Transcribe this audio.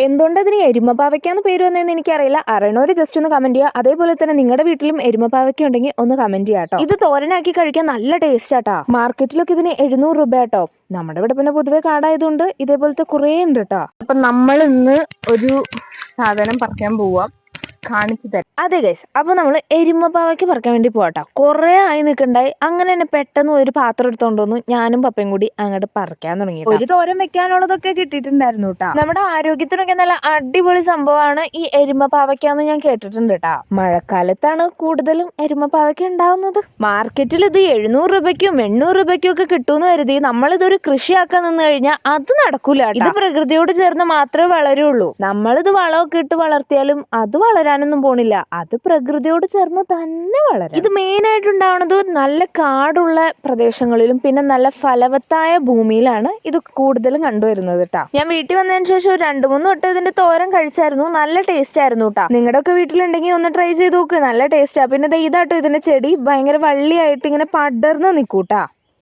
എന്തുകൊണ്ട് അതിന് എരുമപ്പാവയ്ക്കാന്ന് പേര് വന്നതെന്ന് എനിക്കറിയില്ല. അറിയണവര് ജസ്റ്റ് ഒന്ന് കമന്റ് ചെയ്യുക. അതേപോലെ തന്നെ നിങ്ങളുടെ വീട്ടിലും എരുമപ്പാവയ്ക്ക ഉണ്ടെങ്കിൽ ഒന്ന് കമന്റ് ചെയ്യാട്ടോ. ഇത് തോരനാക്കി കഴിക്കാൻ നല്ല ടേസ്റ്റ് ആട്ടാ. മാർക്കറ്റിലൊക്കെ ഇതിന് 700 രൂപ കേട്ടോ. നമ്മുടെ ഇവിടെ പിന്നെ പൊതുവെ കാടായതുകൊണ്ട് ഇതേപോലത്തെ കുറേ ഉണ്ട് കേട്ടോ. അപ്പൊ നമ്മൾ ഇന്ന് ഒരു സാധനം പറിക്കാൻ പോവാം, കാണിച്ചു തരാം. അതെ ഗൈസ്, അപ്പൊ നമ്മൾ എരുമപ്പാവയ്ക്ക് പറിക്കാൻ വേണ്ടി പോകട്ടോ. കുറേ ആയി നിൽക്കണ്ടായി. അങ്ങനെ തന്നെ പെട്ടെന്ന് ഒരു പാത്രം എടുത്തോണ്ട് വന്നു ഞാനും പപ്പയും കൂടി അങ്ങോട്ട് പറിക്കാൻ തുടങ്ങി. ഒരു തോരൻ വെക്കാനുള്ളതൊക്കെ കിട്ടിയിട്ടുണ്ടായിരുന്നു കേട്ടോ. നമ്മുടെ ആരോഗ്യത്തിനൊക്കെ നല്ല അടിപൊളി സംഭവമാണ് ഈ എരുമപ്പാവയ്ക്കാന്ന് ഞാൻ കേട്ടിട്ടുണ്ട് കേട്ടോ. മഴക്കാലത്താണ് കൂടുതലും എരുമപ്പാവയ്ക്ക ഉണ്ടാവുന്നത്. മാർക്കറ്റിൽ ഇത് 700 രൂപയ്ക്കും 800 രൂപയ്ക്കും ഒക്കെ കിട്ടുമെന്ന് കരുതി നമ്മളിതൊരു കൃഷിയാക്കാൻ നിന്ന് കഴിഞ്ഞാൽ അത് നടക്കൂല. ഇത് പ്രകൃതിയോട് ചേർന്ന് മാത്രമേ വളരുള്ളൂ. നമ്മളിത് വളമൊക്കെ ഇട്ട് വളർത്തിയാലും അത് വളരാനൊന്നും പോണില്ല. അത് പ്രകൃതിയോട് ചേർന്ന് തന്നെ വളരും. ഇത് മെയിൻ ആയിട്ടുണ്ടാവുന്നത് നല്ല കാടുള്ള പ്രദേശങ്ങളിലും പിന്നെ നല്ല ഫലവത്തായ ഭൂമിയിലാണ് ഇത് കൂടുതലും കണ്ടുവരുന്നത് കേട്ടോ. ഞാൻ വീട്ടിൽ വന്നതിന് ശേഷം ഒരു 2-3 വട്ടം ഇതിന്റെ തോരൻ കഴിച്ചായിരുന്നു. നല്ല ടേസ്റ്റ് ആയിരുന്നു കേട്ടോ. നിങ്ങളുടെ ഒക്കെ വീട്ടിലുണ്ടെങ്കിൽ ഒന്ന് ട്രൈ ചെയ്ത് നോക്ക്, നല്ല ടേസ്റ്റാ. പിന്നെ ഇതാട്ടോ ഇതിന്റെ ചെടി ഭയങ്കര വള്ളിയായിട്ട് ഇങ്ങനെ പടർന്ന് നിൽക്കൂട്ടാ.